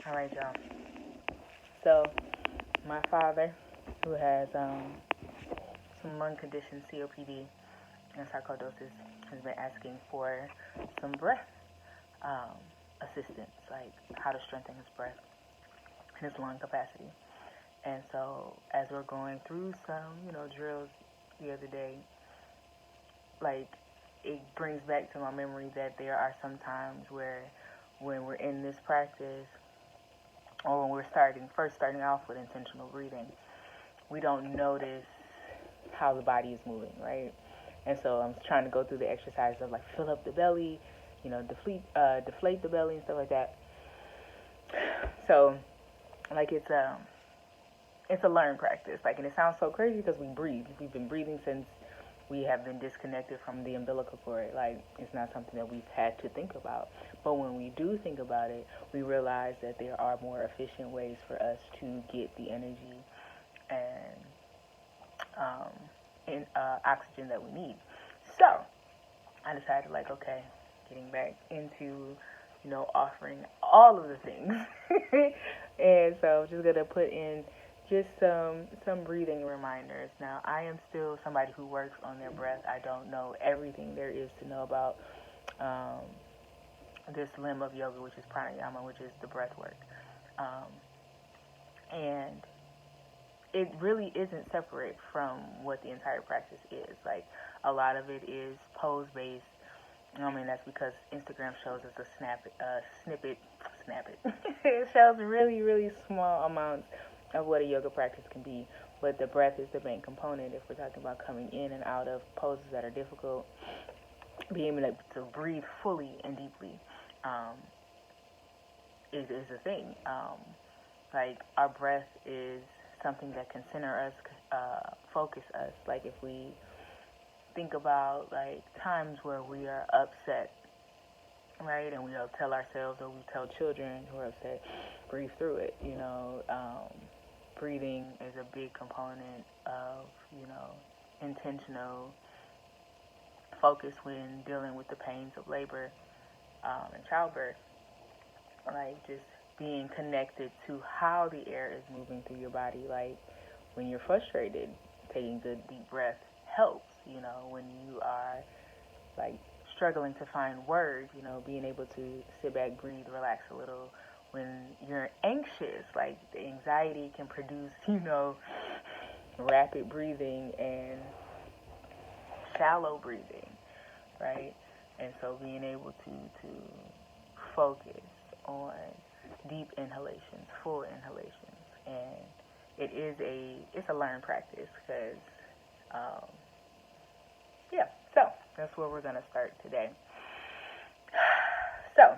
All right, y'all. So, my father, who has some lung condition, COPD, and sarcoidosis, has been asking for some breath um, assistance, like how to strengthen his breath and his lung capacity. And so, as we're going through some, drills the other day, like it brings back to my memory that there are some times where, when we're in this practice, or when we're first starting off with intentional breathing, we don't notice how the body is moving, right? And so I'm trying to go through the exercise of like fill up the belly, deflate the belly and stuff like that. So like it's a learned practice. Like, and it sounds so crazy because we breathe. We've been breathing since we have been disconnected from the umbilical cord. Like, it's not something that we've had to think about. But when we do think about it, we realize that there are more efficient ways for us to get the energy and oxygen that we need. So I decided, like, okay, getting back into, offering all of the things. And so I'm just going to put in just some breathing reminders. Now, I am still somebody who works on their breath. I don't know everything there is to know about this limb of yoga, which is pranayama, which is the breath work. And it really isn't separate from what the entire practice is. Like, a lot of it is pose-based. I mean, that's because Instagram shows us a snippet. It shows really, really small amounts of what a yoga practice can be. But the breath is the main component if we're talking about coming in and out of poses that are difficult, being able to breathe fully and deeply is a thing. Like, our breath is something that can center us, focus us. Like, if we think about, like, times where we are upset, right, and we'll tell ourselves, or we tell children who are upset, breathe through it. Breathing is a big component of, intentional focus when dealing with the pains of labor and childbirth. Like, just being connected to how the air is moving through your body. Like, when you're frustrated, taking good deep breath helps. When you are, like, struggling to find words, being able to sit back, breathe, relax a little. When you're anxious, like, the anxiety can produce, rapid breathing and shallow breathing, right? And so being able to focus on deep inhalations, full inhalations, and it's a learned practice because, so that's where we're going to start today. So,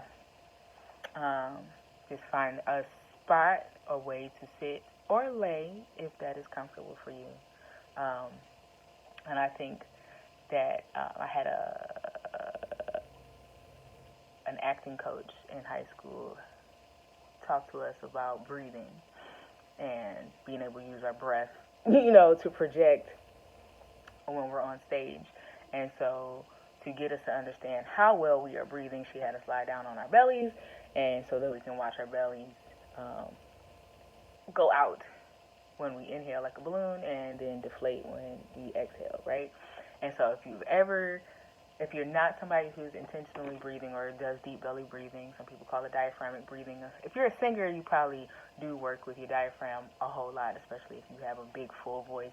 just find a spot, a way to sit or lay if that is comfortable for you. And I think that I had an acting coach in high school talk to us about breathing and being able to use our breath, to project when we're on stage. And so, to get us to understand how well we are breathing, she had us lie down on our bellies, and so that we can watch our bellies go out when we inhale like a balloon, and then deflate when we exhale, right? And so if you're not somebody who's intentionally breathing or does deep belly breathing, some people call it diaphragmatic breathing. If you're a singer, you probably do work with your diaphragm a whole lot, especially if you have a big, full voice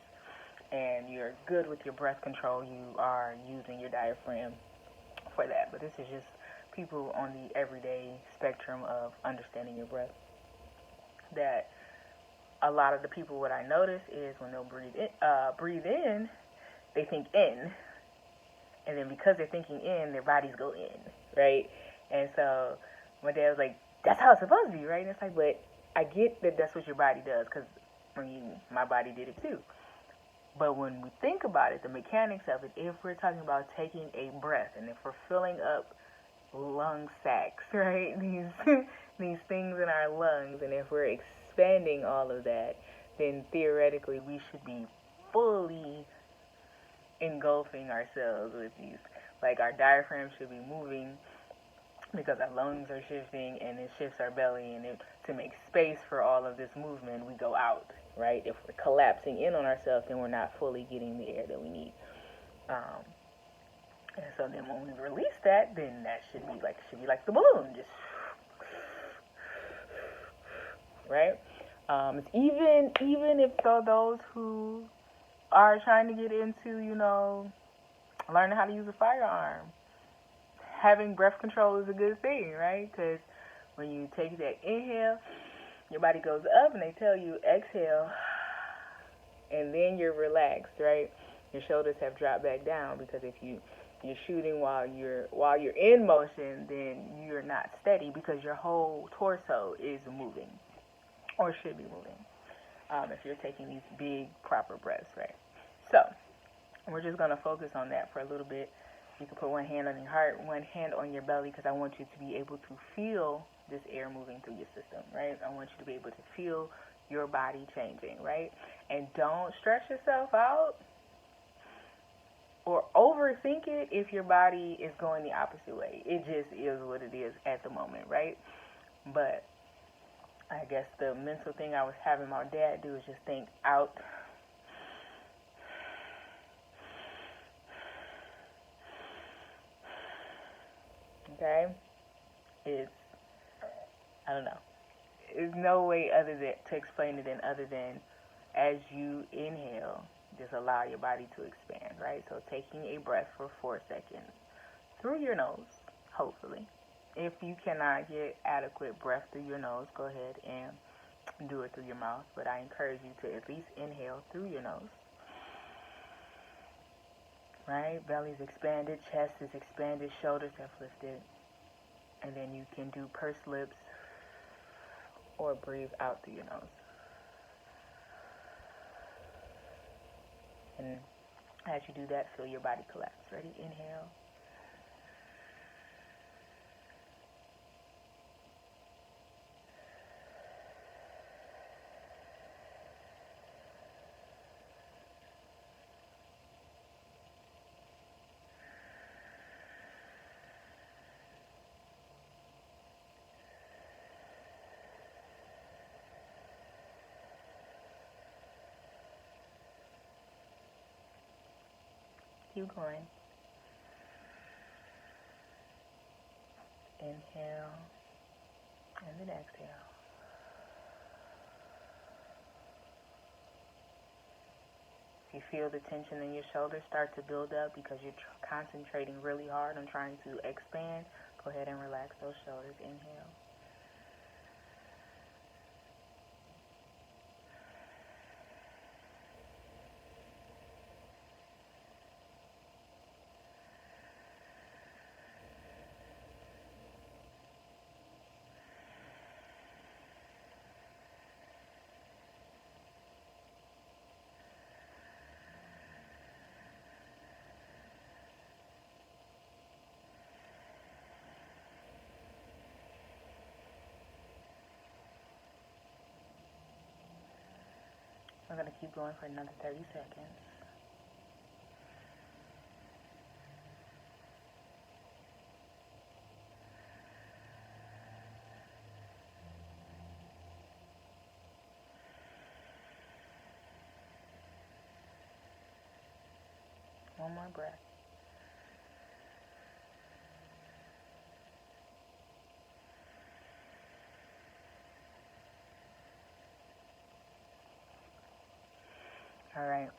and you're good with your breath control, you are using your diaphragm for that. But this is just people on the everyday spectrum of understanding your breath. That a lot of the people, what I notice is when they'll breathe in, they think in. And then because they're thinking in, their bodies go in, right? And so my dad was like, that's how it's supposed to be, right? And it's like, but I get that that's what your body does, because my body did it too. But when we think about it, the mechanics of it, if we're talking about taking a breath, and if we're filling up lung sacs, right, these things in our lungs, and if we're expanding all of that, then theoretically we should be fully engulfing ourselves with these. Like, our diaphragm should be moving because our lungs are shifting and it shifts our belly, and to make space for all of this movement, we go out, right? If we're collapsing in on ourselves, then we're not fully getting the air that we need. Um, and so then when we release that, then that should be like the balloon, just right. It's even if those who are trying to get into, learning how to use a firearm, having breath control is a good thing, right? Because when you take that inhale, your body goes up, and they tell you exhale, and then you're relaxed, right? Your shoulders have dropped back down, because if you're shooting while you're in motion, then you're not steady, because your whole torso is moving, or should be moving, if you're taking these big proper breaths, right? So we're just going to focus on that for a little bit. You can put one hand on your heart, one hand on your belly, because I want you to be able to feel this air moving through your system, right? I want you to be able to feel your body changing, right? And don't stress yourself out or overthink it if your body is going the opposite way. It just is what it is at the moment, right? But I guess the mental thing I was having my dad do is just think out. Okay? I don't know. There's no way to explain it other than as you inhale, just allow your body to expand, right? So taking a breath for 4 seconds through your nose, hopefully. If you cannot get adequate breath through your nose, go ahead and do it through your mouth. But I encourage you to at least inhale through your nose. Right? Belly's expanded, chest is expanded, shoulders have lifted. And then you can do pursed lips or breathe out through your nose. And as you do that, feel your body collapse. Ready? Inhale. Keep going. Inhale, and then exhale. If you feel the tension in your shoulders start to build up because you're concentrating really hard on trying to expand, go ahead and relax those shoulders. Inhale. We're going to keep going for another 30 seconds. One more breath. All right.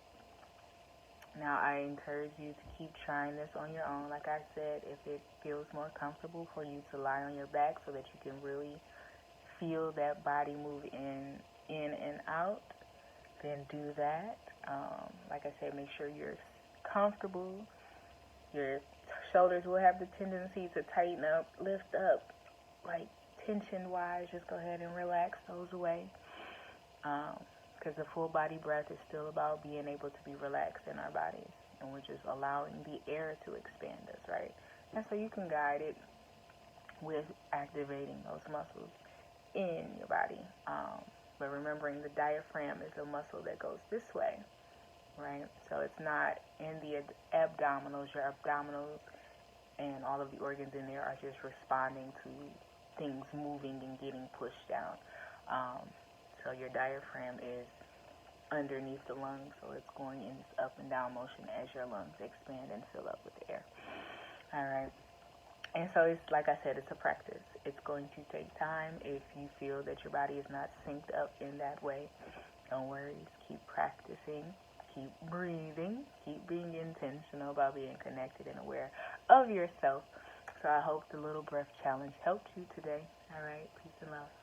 Now, I encourage you to keep trying this on your own. Like I said, if it feels more comfortable for you to lie on your back so that you can really feel that body move in and out, then do that. Like I said, make sure you're comfortable. Your shoulders will have the tendency to tighten up, lift up, like tension-wise. Just go ahead and relax those away. Because the full body breath is still about being able to be relaxed in our bodies. And we're just allowing the air to expand us, right? And so you can guide it with activating those muscles in your body. But remembering the diaphragm is a muscle that goes this way, right? So it's not in the abdominals. Your abdominals and all of the organs in there are just responding to things moving and getting pushed down. So your diaphragm is underneath the lungs, so it's going in this up and down motion as your lungs expand and fill up with air. All right. And so it's like I said, it's a practice. It's going to take time. If you feel that your body is not synced up in that way, don't worry. Just keep practicing. Keep breathing. Keep being intentional about being connected and aware of yourself. So I hope the little breath challenge helped you today. All right. Peace and love.